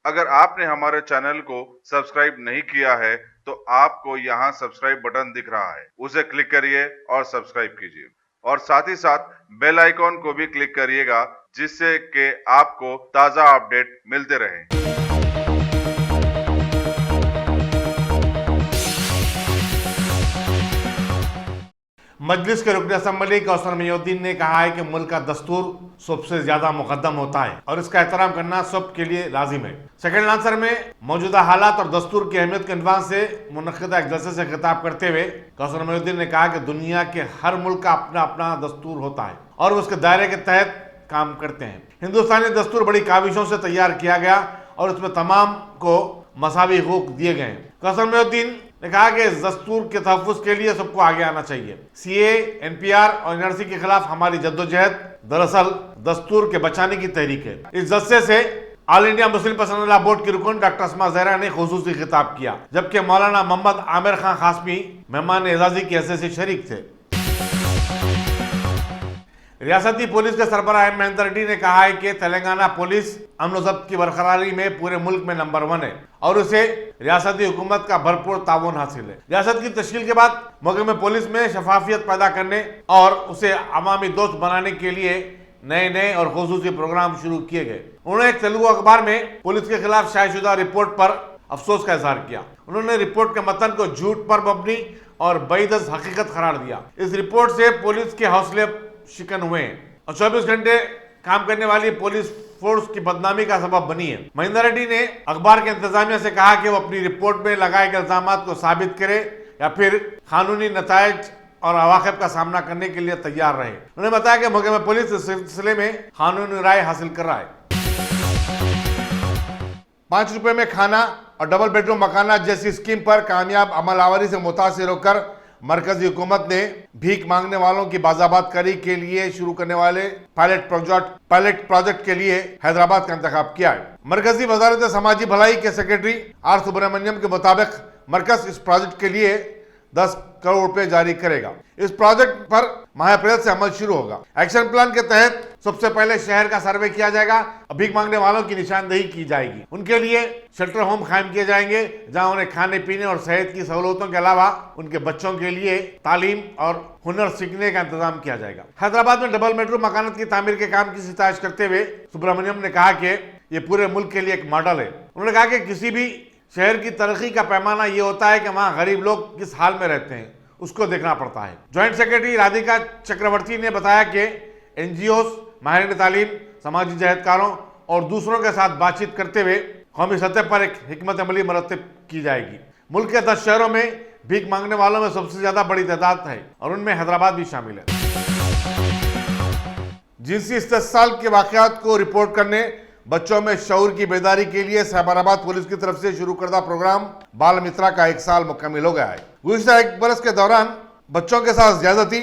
अगर आपने हमारे चैनल को सब्सक्राइब नहीं किया है तो आपको यहाँ सब्सक्राइब बटन दिख रहा है, उसे क्लिक करिए और सब्सक्राइब कीजिए और साथ ही साथ बेल आइकॉन को भी क्लिक करिएगा जिससे कि आपको ताज़ा अपडेट मिलते रहें। मजलिस के रुकन असम्बली कौसर मोइनुद्दीन ने कहा है कि मुल्क का दस्तूर सबसे ज्यादा मुकद्दम होता है और इसका एहतराम करना सब के लिए लाजिम है। सेकंड आंसर में मौजूदा हालात और दस्तूर की अहमियत के अनवान से मुनक़िदा एक जलसे से खिताब करते हुए कौसर मोइनुद्दीन ने कहा कि दुनिया के हर मुल्क का अपना अपना दस्तूर होता है और उसके दायरे के तहत काम करते हैं। हिंदुस्तानी दस्तूर बड़ी काविशों से तैयार किया गया और उसमें तमाम को मसावी हुकूक दिए गए। कौसर मोइनुद्दीन ने कहा कि इस दस्तूर के तहफ़्फ़ुज़ के लिए सबको आगे आना चाहिए। सीए, एनपीआर और एनआरसी के खिलाफ हमारी जद्दोजहद दरअसल दस्तूर के बचाने की तहरीक है। इस जलसे से all India Muslim personal board की रुकन डॉक्टर अस्मा ज़हरा ने खुसूसी खिताब किया, जबकि मौलाना मोहम्मद आमिर खान खासमी मेहमान एजाजी की हैसियत से शरीक थे। रियासती पुलिस के सरबराह महेंद्र रेड्डी ने कहा है कि तेलंगाना पुलिस अमन ज़ब्त की बरकरारी में पूरे मुल्क में नंबर 1 है और उसे रियासती हुकूमत का भरपूर ताउन हासिल है। रियासत की तश्कील के बाद मौके में पुलिस में शफाफियत पैदा करने और उसे अवामी दोस्त बनाने के लिए नए और खुसूसी प्रोग्राम शुरू किए गए। उन्होंने एक तेलुगु अखबार में पुलिस के खिलाफ शायशुदा रिपोर्ट पर अफसोस का इजहार किया। उन्होंने रिपोर्ट के मतन को झूठ पर मबनी और बैदस हकीकत करार दिया। इस रिपोर्ट से पुलिस के हौसले शिकन हुए हैं और 24 घंटे काम करने वाली पुलिस फोर्स की बदनामी का सबब बनी है। महेंद्र रेड्डी ने अखबार के इंतजामिया से कहा कि वो अपनी रिपोर्ट में लगाए गए इल्जामात को साबित करे या फिर कानूनी नतायज और अवाक़िब का सामना करने के लिए तैयार रहे। उन्होंने बताया कि मौके में पुलिस इस सिलसिले में कानूनी राय हासिल कर रहा है। 5 रुपए में खाना और डबल बेडरूम मकाना जैसी स्कीम पर कामयाब अमलावरी से मुतासिर होकर मरकजी हुकूमत ने भीख मांगने वालों की बाज़ाबातकारी के लिए शुरू करने वाले पायलट प्रोजेक्ट के लिए हैदराबाद का इंतखाब किया है। मरकजी वजारत समाजी भलाई के सेक्रेटरी आर सुब्रमण्यम के मुताबिक मरकज इस प्रोजेक्ट के लिए 10 करोड़ रुपए जारी करेगा। इस प्रोजेक्ट पर माह अप्रैल से अमल शुरू होगा। एक्शन प्लान के तहत सबसे पहले शहर का सर्वे किया जाएगा और भीख मांगने वालों की निशानदेही की जाएगी। उनके लिए शेल्टर होम कायम किए जाएंगे जहां उन्हें खाने पीने और सेहत की सहूलतों के अलावा उनके बच्चों के लिए तालीम और हुनर सीखने का इंतजाम किया जाएगा। हैदराबाद में डबल बेडरूम मकानत की तामीर के काम की सितारिश करते हुए सुब्रमण्यम ने कहा कि ये पूरे मुल्क के लिए एक मॉडल है। उन्होंने कहा कि किसी भी शहर की तरक्की का पैमाना ये होता है कि वहाँ गरीब लोग किस हाल में रहते हैं, उसको देखना पड़ता है। जॉइंट सेक्रेटरी राधिका चक्रवर्ती ने बताया कि एनजीओ, माहिरीन तालीम, समाजी जहदकारों और दूसरों के साथ बातचीत करते हुए कौमी सतह पर एक हिकमत अमली मरतब की जाएगी। मुल्क के 10 शहरों में भीख मांगने वालों में सबसे ज्यादा बड़ी तादाद है और उनमें हैदराबाद भी शामिल है। जिनसी इस्तेसाल के वाकयात को रिपोर्ट करने, बच्चों में शऊर की बेदारी के लिए साइबराबाद पुलिस की तरफ से शुरू करदा प्रोग्राम बाल मित्रा का 1 साल मुकम्मल हो गया है। गुज़िश्ता 1 बरस के दौरान बच्चों के साथ ज्यादती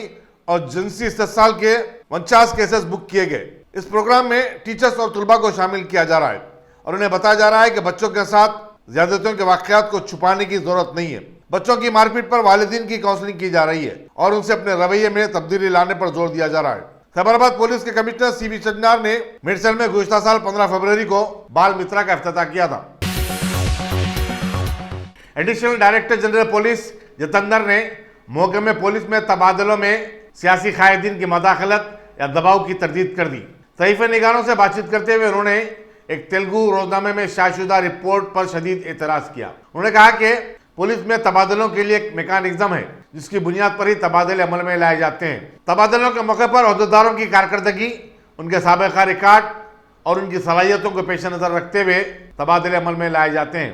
और जिनसी इस्तेसाल के 49 केसेस बुक किए गए। इस प्रोग्राम में टीचर्स और तुलबा को शामिल किया जा रहा है और उन्हें बताया जा रहा है कि बच्चों के साथ ज्यादतियों के वाकयात को छुपाने की जरूरत नहीं है। बच्चों की मारपीट पर वालिदीन की काउंसलिंग की जा रही है और उनसे अपने रवैये में तब्दीली लाने पर जोर दिया जा रहा है। साइबराबाद पुलिस के कमिश्नर सीवी चन्नार ने मेडसल में गुज़िश्ता साल 15 फरवरी को बाल मित्रा का इफ्तिताह किया था। Additional director general police Jitendra ने मौके में पुलिस में तबादलों में सियासी कायदीन की मदाखलत या दबाव की तरदीद कर दी। सहीफे निगारों से बातचीत करते हुए उन्होंने एक तेलुगु रोजनामे में शायशुदा रिपोर्ट पर शदीद एतराज किया। उन्होंने कहा कि पुलिस में तबादलों के लिए एक मैकेनिज्म है जिसकी बुनियाद पर ही तबादले अमल में लाए जाते हैं। तबादलों के मौके पर ओहदेदारों की कारकर्दगी, उनके साबिका रिकॉर्ड और उनकी सलाहियतों को पेश नजर रखते हुए तबादले अमल में लाए जाते हैं।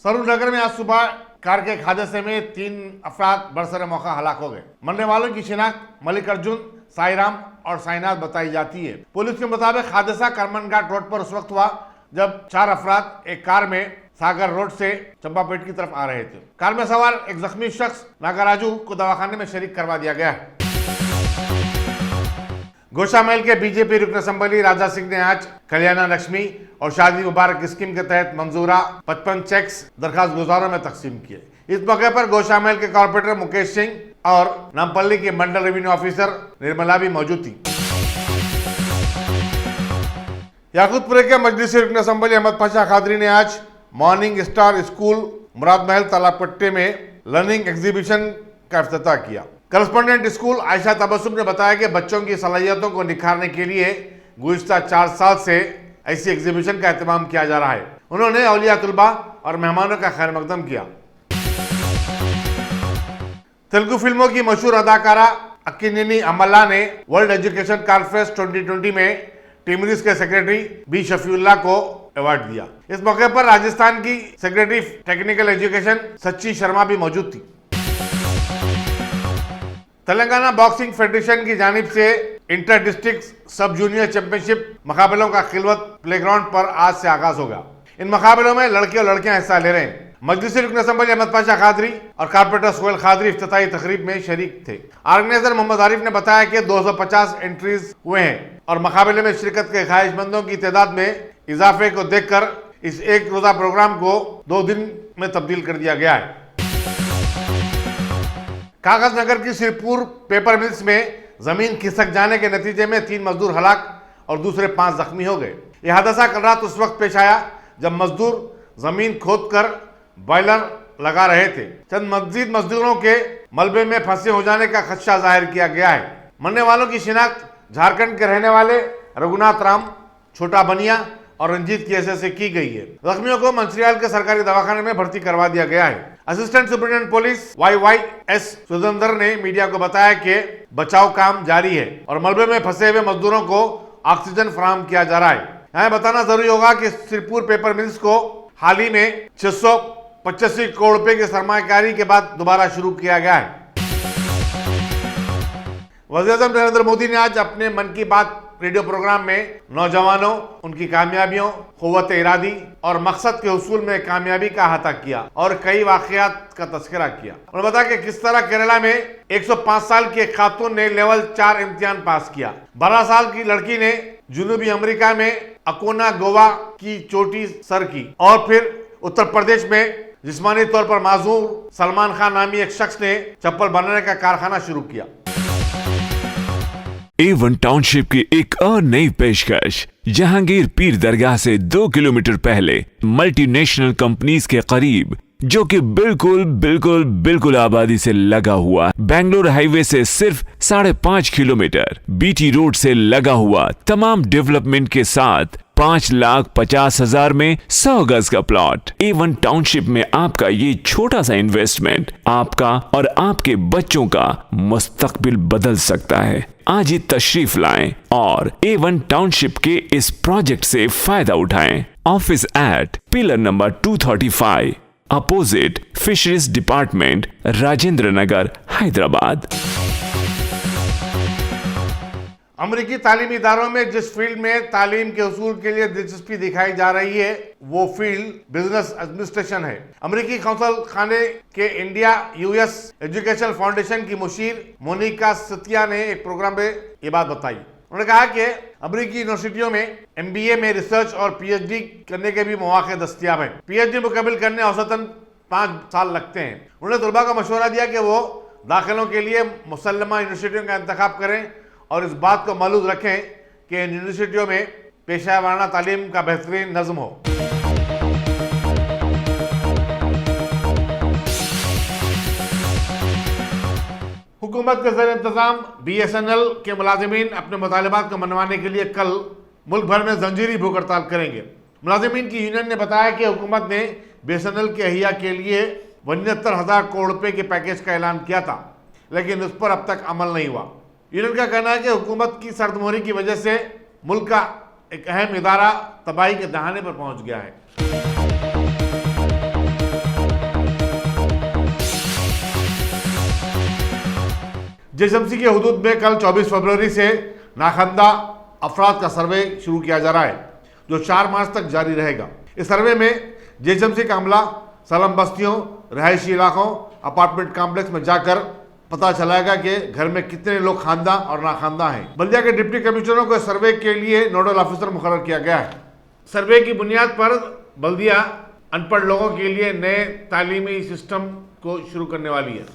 सरूरनगर में आज सुबह कार के एक हादसे में 3 अफराद बरसर मौका हलाक हो गए। मरने वालों की शिनाख्त मलिक अर्जुन, साईराम और साईनाथ बताई जाती है। पुलिस के मुताबिक हादसा करमन घाट रोड पर उस वक्त हुआ जब 4 अफराद एक कार में सागर रोड से चंपापेट की तरफ आ रहे थे। कार में सवार एक जख्मी शख्स नागराजू को दवाखाने में शरीक करवा दिया गया है। गोशामहल के बीजेपी रुकन असम्बली राजा सिंह ने आज कल्याण लक्ष्मी और शादी मुबारक स्कीम के तहत मंजूरा 55 चेक्स दरखास्त गुजारों में तकसीम किए। इस मौके पर गोशामहल के कॉर्पोरेटर मुकेश सिंह और नामपल्ली के मंडल रेवेन्यू ऑफिसर निर्मला भी मौजूद थी। याकूतपुरे के मजलिस रुकन असम्बली अहमद पाशा खादरी ने आज मॉर्निंग स्टार स्कूल मुराद महल तालाबकट्टे में लर्निंग एग्जीबिशन का इफ्तिताह किया। करस्पॉन्डेंट स्कूल आयशा तबस्सुम ने बताया कि बच्चों की सलाहियतों को निखारने के लिए गुज़िश्ता 4 साल से ऐसी एग्जीबिशन का एहतमाम किया जा रहा है। उन्होंने औलिया तुलबा और मेहमानों का खैर मकदम किया। तेलुगु फिल्मों की मशहूर अदाकारा अक्किनेनी अमला ने वर्ल्ड एजुकेशन कॉन्फ्रेंस 2020 में टीमरीज के सेक्रेटरी बी शफीउल्लाह को अवार्ड दिया। इस मौके पर राजस्थान की सेक्रेटरी टेक्निकल एजुकेशन सच्ची शर्मा भी मौजूद थी। तेलंगाना बॉक्सिंग फेडरेशन की जानिब से इंटर डिस्ट्रिक्ट सब जूनियर चैंपियनशिप मुकाबलों का खिलवत प्लेग्राउंड पर आज से आगाज होगा। इन मुकाबलों में लड़के और लड़कियां हिस्सा ले रहे हैं। मजलिस रुकन असम्बली अहमद पाशा खादरी और कारपोरेटर सोहेल खादरी इफ्तिताही तकरीब में शरीक थे। ऑर्गेनाइजर मोहम्मद आरिफ ने बताया कि 250 एंट्रीज हुए हैं और मुकाबले में शिरकत के ख्वाहिशमंदों की तादाद में इजाफे को देखकर इस एक रोजा प्रोग्राम को 2 दिन में तब्दील कर दिया गया है। कागज नगर की सिरपुर पेपर मिल्स में जमीन खिसक जाने के नतीजे में 3 मजदूर हलाक और दूसरे 5 जख्मी हो गए। यह हादसा कल रात उस वक्त पेश आया जब मजदूर जमीन खोदकर बॉयलर लगा रहे थे। चंद मस्जिद मजदूरों के मलबे में फंसे हो जाने का खदशा जाहिर किया गया है। मरने वालों की शिनाख्त झारखंड के रहने वाले रघुनाथ राम, छोटा बनिया और रंजीत की हैसियत से की गई है। जख्मियों को मंचिरियाल के सरकारी दवाखाने में भर्ती करवा दिया गया है। Assistant superintendent police YYS Surendra ने मीडिया को बताया कि बचाव काम जारी है और मलबे में फंसे हुए मजदूरों को ऑक्सीजन फराहम किया जा रहा है। यहाँ बताना जरूरी होगा कि सिरपुर पेपर मिल्स को हाल ही में 685 करोड़ रुपए की सरमायाकारी के बाद दोबारा शुरू किया गया है। वज़ीर-ए-आज़म नरेंद्र मोदी ने आज अपने मन की बात रेडियो प्रोग्राम में नौजवानों, उनकी कामयाबियों, क़ुव्वत इरादी और मकसद के हुसूल में कामयाबी का अहाता किया और कई वाक़यात का तज़किरा किया। उन्होंने बताया कि किस तरह केरला में 105 साल की एक खातून ने लेवल 4 इम्तिहान पास किया। 12 साल की लड़की ने जनूबी अमेरिका में अकोना गोवा की चोटी सर की और फिर उत्तर प्रदेश में जिस्मानी तौर पर माजूर सलमान खान नामी एक शख्स ने चप्पल बनाने का कारखाना शुरू किया। A1 टाउनशिप की एक और नई पेशकश जहांगीर पीर दरगाह से 2 किलोमीटर पहले मल्टीनेशनल कंपनीज के करीब, जो कि बिल्कुल आबादी से लगा हुआ, बेंगलोर हाईवे से सिर्फ 5.5 किलोमीटर, बीटी रोड से लगा हुआ, तमाम डेवलपमेंट के साथ 5,50,000 में 100 गज का प्लॉट। A1 टाउनशिप में आपका ये छोटा सा इन्वेस्टमेंट आपका और आपके बच्चों का मुस्तकबिल बदल सकता है। आज ही तशरीफ लाएं और A1 टाउनशिप के इस प्रोजेक्ट से फायदा उठाएं। Office at pillar number 235 opposite fisheries department, Rajendra Nagar, Hyderabad. अमेरिकी तालीमी इदारों में जिस फील्ड में तालीम के उसूल के लिए दिलचस्पी दिखाई जा रही है वो फील्ड बिजनेस एडमिनिस्ट्रेशन है। अमेरिकी कौंसल खाने के इंडिया US एजुकेशन फाउंडेशन की मुशीर मोनिका सतिया ने एक प्रोग्राम में ये बात बताई। उन्होंने कहा कि अमेरिकी यूनिवर्सिटियों में MBA में रिसर्च और PhD करने के भी मौके दस्तियाब हैं। PhD मुकम्मल करने औसतन 5 साल लगते हैं। उन्होंने तलबा का मशवरा दिया कि वो दाखिलों के लिए मुसल्लमा यूनिवर्सिटियों का इंतखाब करें और इस बात को मालूम रखें कि इन यूनिवर्सिटियों में पेशा वाराना तालीम का बेहतरीन नज़्म हो। हुकूमत के ज़ेर इंतज़ाम BSNL के मुलाजिमीन अपने मुतालबात को मनवाने के लिए कल मुल्क भर में जंजीरी भूख हड़ताल करेंगे। मुलाजिमीन की यूनियन ने बताया कि हुकूमत ने BSNL के अहिया के लिए 72,000 करोड़ रुपए के पैकेज का ऐलान किया था, लेकिन उस पर अब तक अमल नहीं हुआ। यूनियन का कहना है कि हुकूमत की सर्दमोहरी की वजह से मुल्क का एक अहम इदारा तबाही के दहाने पर पहुंच गया है। JSMC के हुदूद में कल 24 फरवरी से नाखंदा अफराद का सर्वे शुरू किया जा रहा है, जो 4 मार्च तक जारी रहेगा। इस सर्वे में JSMC का अमला सलम बस्तियों, रहायशी इलाकों, अपार्टमेंट कॉम्प्लेक्स में जाकर पता चलाएगा कि घर में कितने लोग खानदा और नाखानदा हैं। बल्दिया के डिप्टी कमिश्नरों को सर्वे के लिए नोडल ऑफिसर मुकर्रर किया गया है। सर्वे की बुनियाद पर बल्दिया अनपढ़ लोगों के लिए नए तालीमी सिस्टम को शुरू करने वाली है।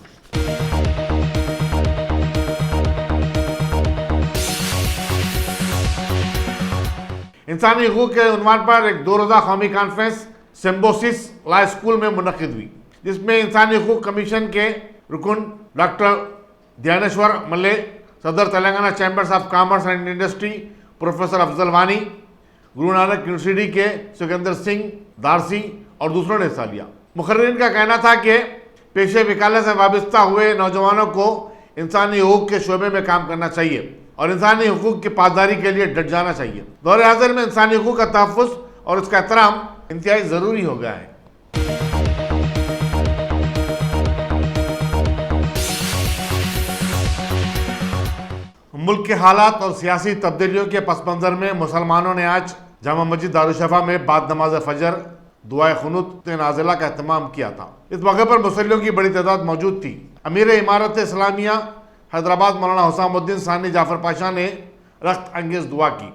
इंसानी हकूक के उन्वान पर एक 2 रोज़ा कौमी कॉन्फ्रेंस सिम्बोसिस लॉ स्कूल में मुनक़िद हुई, जिसमें इंसानी हकूक कमीशन के रुकन डॉक्टर ध्यानेश्वर मल्ले, सदर Telangana chambers of commerce and industry professor Afzal वानी, गुरु नानक यूनिवर्सिटी के सुखिंदर सिंह दारसी और दूसरों ने हिस्सा लिया। मुखर्रीन का कहना था कि पेशे वकालत से वाबस्ता हुए नौजवानों को इंसानी हकूक के शोबे में काम करना चाहिए और इंसानी हकूक की पासदारी के लिए डट जाना चाहिए। दौर हाज़िर में इंसानी हकूक का तहफ़्फ़ुज़ और उसका एहतराम इंतहाई ज़रूरी हो गया है। मुल्क के हालात और सियासी तब्दीलियों के पस मंज़र में मुसलमानों ने आज जामा मस्जिद दारुशफ़ा में बाद नमाज फजर दुआए खुनूत नाज़िला का एहतमाम किया था। इस मौके पर मुसल्लियों की बड़ी तादाद मौजूद थी। अमीर इमारत इस्लामिया हैदराबाद मौलाना हुसामुद्दीन सानी जाफर पाशा ने रख्त अंगेज दुआ की।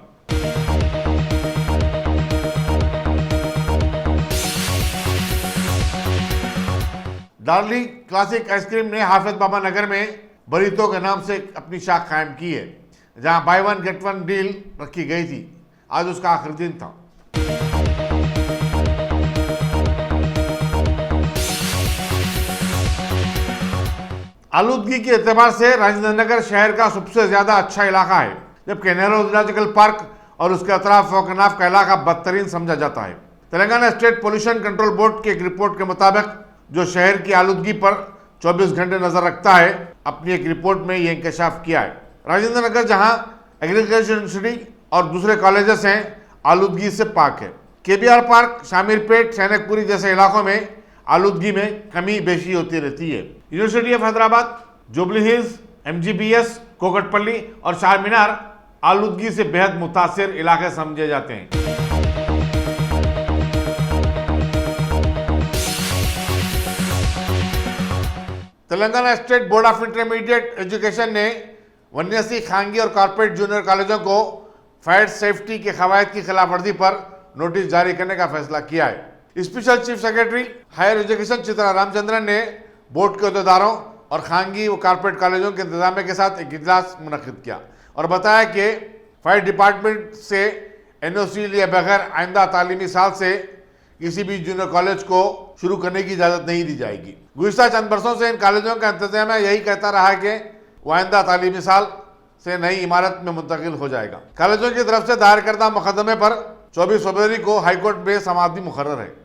डार्ली क्लासिक आइसक्रीम ने हाफिज बाबा नगर में बरीतो के नाम से अपनी शाख कायम की है, जहां by one get one deal रखी गई थी। आज उसका आखिरी दिन था। आलूदगी के एतबार से राजेंद्र नगर शहर का सबसे ज्यादा अच्छा इलाका है, जबकि नेहरू जूलॉजिकल पार्क और उसके अतराफ फोकनाफ का इलाका बदतरीन समझा जाता है। Telangana state pollution control board की एक रिपोर्ट के मुताबिक, जो शहर की आलूदगी पर 24 घंटे नजर रखता है, अपनी एक रिपोर्ट में यह इंकशाफ किया है। राजेंद्र नगर, जहां एग्रीकल्चर यूनिवर्सिटी और दूसरे कॉलेजेस हैं, आलूदगी से पाक है। केबीआर पार्क, शामिरपेट, सैनिकपुरी जैसे इलाकों में आलूदगी में कमी बेशी होती रहती है। University of Hyderabad, jubilee hills, MGBS, Kukatpally और चार मीनार आलूदगी से बेहद मुतासिर इलाके समझे जाते हैं। Telangana state board of intermediate education ने वन्यसी, खांगी और कॉर्पोरेट जूनियर कॉलेजों को फायर सेफ्टी के कवायद की खिलाफवर्जी पर नोटिस जारी करने का फैसला किया है। Special chief secretary higher education Chitra Ramachandran ने बोर्ड के अहदेदारों और खांगी व कॉर्पोरेट कॉलेजों के इंतजामिया के साथ एक इजलास मुनक्किद किया और बताया कि फायर डिपार्टमेंट से NOC लिए बगैर आइंदा तालीमी साल से किसी भी जूनियर कॉलेज को शुरू करने की इजाज़त नहीं दी जाएगी। गुज़िश्ता चंद बरसों से इन कॉलेजों का इंतजामिया यही कहता रहा है कि वह आइंदा तालीमी साल से नई इमारत में मुंतकिल हो जाएगा। कॉलेजों की तरफ से दायर करदा मुकदमे पर 24 फरवरी को हाईकोर्ट में समाअत मुकर्रर है।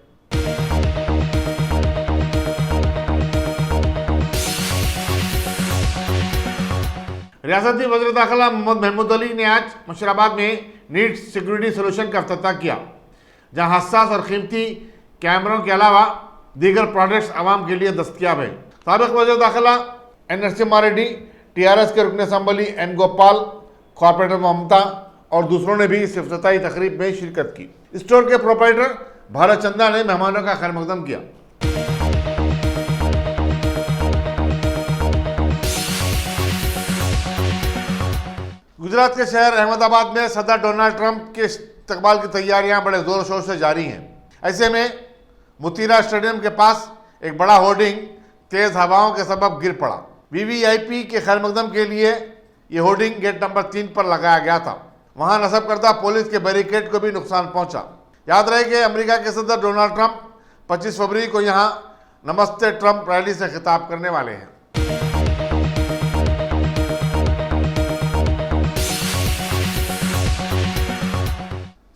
रियासती वज़ीर दाखिला मोहम्मद महमूद अली ने आज मुशराबाद में नीट सिक्योरिटी सोल्यूशन का इफ्तिताह किया, जहां हसास और कीमती कैमरों के अलावा दीगर प्रोडक्ट्स आवाम के लिए दस्तयाब है। साबिक वज़ीर दाखिला NSM रेड्डी, TRS के रुकन असम्बली N गोपाल, कॉर्पोरेटर ममता और दूसरों ने भी इस इफ्तिताही तकरीब में शिरकत की। स्टोर के प्रोप्राइटर भारत चंदा ने मेहमानों का खैर मकदम किया। गुजरात के शहर अहमदाबाद में सदर डोनाल्ड ट्रंप के इस्तकबाल की तैयारियां बड़े जोर शोर से जारी हैं। ऐसे में मुतीरा स्टेडियम के पास एक बड़ा होर्डिंग तेज हवाओं के सबब गिर पड़ा। VVIP के खैर मकदम के लिए ये होर्डिंग गेट नंबर 3 पर लगाया गया था। वहां नस्ब करदा पुलिस के बैरिकेड को भी नुकसान पहुंचा। याद रहे कि अमेरिका के सदर डोनाल्ड ट्रंप 25 फरवरी को यहां नमस्ते ट्रंप रैली से खिताब करने वाले हैं।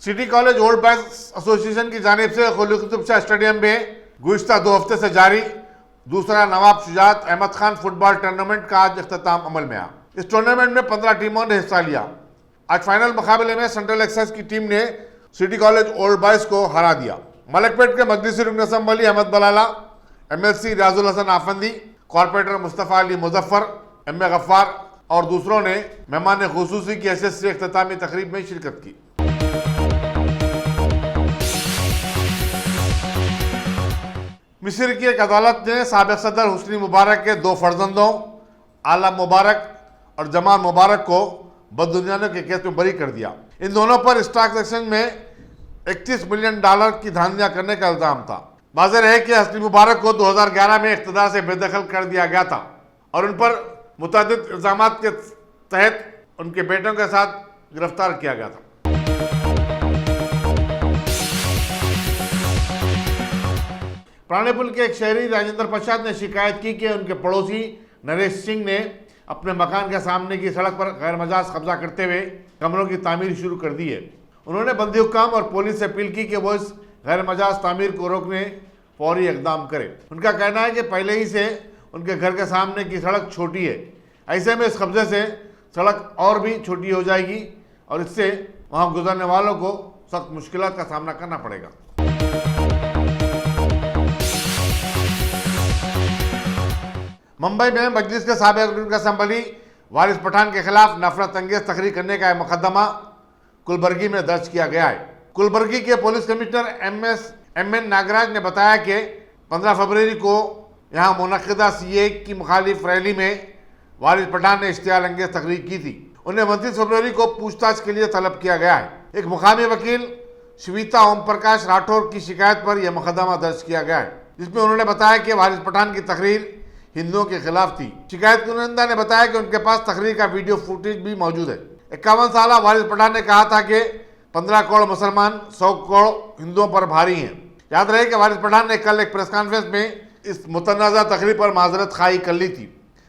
City college old boys association की जानिब से कुली कुतुब शाह स्टेडियम में गुज़िश्ता 2 हफ्ते से जारी दूसरा नवाब शुजात अहमद खान फुटबॉल टूर्नामेंट का आज इख्तिताम अमल में आया। इस टूर्नामेंट में 15 टीमों ने हिस्सा लिया। आज फाइनल मुकाबले में सेंट्रल एक्साइज की टीम ने सिटी कॉलेज ओल्ड बॉयज को हरा दिया। मलकपेट के मजलिसी रुकन assembly Ahmed Balala, MLC Riyazul Hasan Effendi, corporator Mustafa Ali Muzaffar, MA Gaffar और दूसरों ने मेहमान खुसूसी की हैसियत से इख्तितामी तकरीब में शिरकत की। मिस्र की एक अदालत ने साबिक सदर हुस्नी मुबारक के 2 फर्जंदों आलम मुबारक और जमाल मुबारक को बददुनियानों के केस में बरी कर दिया। इन दोनों पर स्टॉक एक्सचेंज में $31 मिलियन की धांधलियां करने का इल्जाम था। वाज़ेह है कि हुस्नी मुबारक को 2011 में इख्तिदार से बेदखल कर दिया गया था और उन पर मुतअद्दिद इल्जामात के तहत उनके बेटों के साथ गिरफ्तार किया गया था। प्राणीपुल के एक शहरी राजेंद्र प्रसाद ने शिकायत की कि उनके पड़ोसी नरेश सिंह ने अपने मकान के सामने की सड़क पर गैर मजाज कब्जा करते हुए कमरों की तामीर शुरू कर दी है। उन्होंने बंदी हुक्काम और पुलिस से अपील की कि वो इस गैर मजाज तामीर को रोकने फौरी इकदाम करे। उनका कहना है कि पहले ही से उनके घर के सामने की सड़क छोटी है, ऐसे में इस कब्जे से सड़क और भी छोटी हो जाएगी और इससे वहां गुजरने वालों को सख्त मुश्किलात का सामना करना पड़ेगा। मुंबई में मजलिस के साबिक रुकन असम्बली वारिस पठान के खिलाफ नफरत अंगेज तकरीर करने का मुकदमा कुलबर्गी में दर्ज किया गया है। कुलबर्गी के पुलिस कमिश्नर एम.एन. नागराज ने बताया कि 15 फरवरी को यहां मुनक्किदा सीए की मुखालिफ रैली में वारिस पठान ने इश्तियाल अंगेज तकरीर की थी। उन्हें 29 फरवरी को पूछताछ के लिए तलब किया गया है। एक मुकामी वकील श्वेता ओम प्रकाश राठौर की शिकायत पर यह मुकदमा दर्ज किया गया है, जिसमें उन्होंने बताया कि वारिस पठान की तकरीर हिंदुओं के खिलाफ थी। शिकायत कुनिंदा ने बताया कि उनके पास तकरीर का वीडियो फुटेज भी मौजूद है। 51 साल वारिस पठान ने कहा था कि 15 करोड़ मुसलमान 100 करोड़ हिंदुओं पर भारी हैं। याद रहे कि वारिस पठान ने कल एक प्रेस कॉन्फ्रेंस में इस मुतनाज़ा तकरीर पर माजरत खाई कर ली थी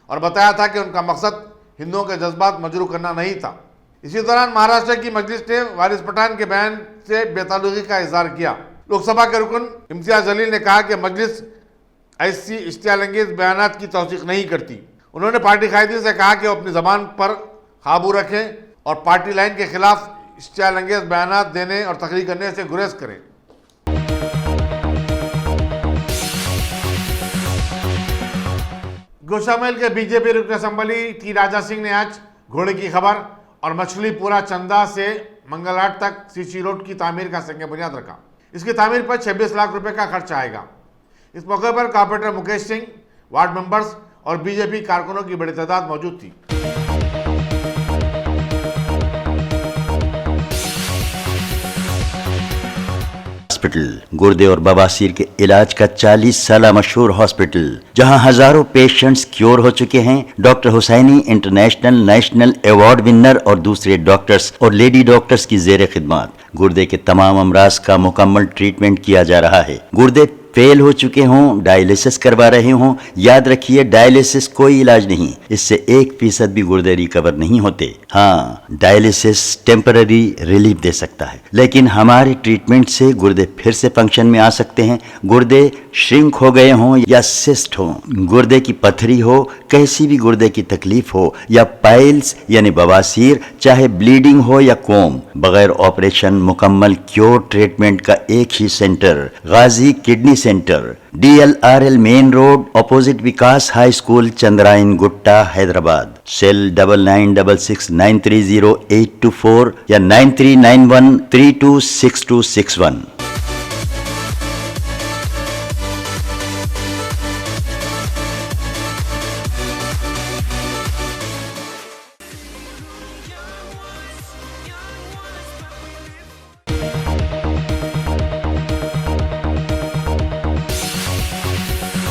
और बताया था कि उनका मकसद हिंदुओं के जज्बात मजरूह करना नहीं था। इसी दौरान महाराष्ट्र की मजलिस ने वारिस पठान के बयान से बेताल्लुकी का इजहार किया। लोकसभा के रुकन इम्तियाज जलील ने कहा कि मजलिस ऐसी इश्तियाल अंगेज बयानात की तौसीक नहीं करती। उन्होंने पार्टी कायदीन से कहा कि वो अपनी जबान पर काबू रखें और पार्टी लाइन के खिलाफ इश्तियाल अंगेज बयानात देने और तकरीर करने से गुरेज करें। गोशामेल के बीजेपी रुकन असम्बली टी राजा सिंह ने आज घोड़े की खबर और मछलीपुरा चंदा से मंगलहाट तक सीसी रोड की तामीर का संग बुनियाद रखा। इसकी तामीर पर 26 लाख रुपए का खर्च आएगा। इस मौके पर corporator Mukesh Singh, ward members और बीजेपी कारकुनों की बड़ी तादाद मौजूद थी। हॉस्पिटल गुर्दे और बवासीर के इलाज का 40 साल मशहूर हॉस्पिटल, जहां हजारों पेशेंट्स क्योर हो चुके हैं। Doctor Husaini international national award winner और दूसरे डॉक्टर्स और लेडी डॉक्टर्स की जेर खिदमत गुर्दे के तमाम अमराज का मुकम्मल ट्रीटमेंट किया जा रहा है। गुर्दे फेल हो चुके हों, डायलिसिस करवा रहे हों, याद रखिए डायलिसिस कोई इलाज नहीं, इससे 1% भी गुर्दे रिकवर नहीं होते। हाँ, डायलिसिस टेम्पररी रिलीफ दे सकता है, लेकिन हमारे ट्रीटमेंट से गुर्दे फिर से फंक्शन में आ सकते हैं। गुर्दे श्रिंक हो गए हों या सिस्ट हो, गुर्दे की पथरी हो, कैसी भी गुर्दे की तकलीफ हो या पाइल्स यानी बवासीर, चाहे ब्लीडिंग हो या कोम, बगैर ऑपरेशन मुकम्मल क्योर ट्रीटमेंट का एक ही centre, Ghazi kidney centre, DLRL main road opposite Vikas high school, Chandrayangutta, Hyderabad. Cell 9966930824 या 9391326261।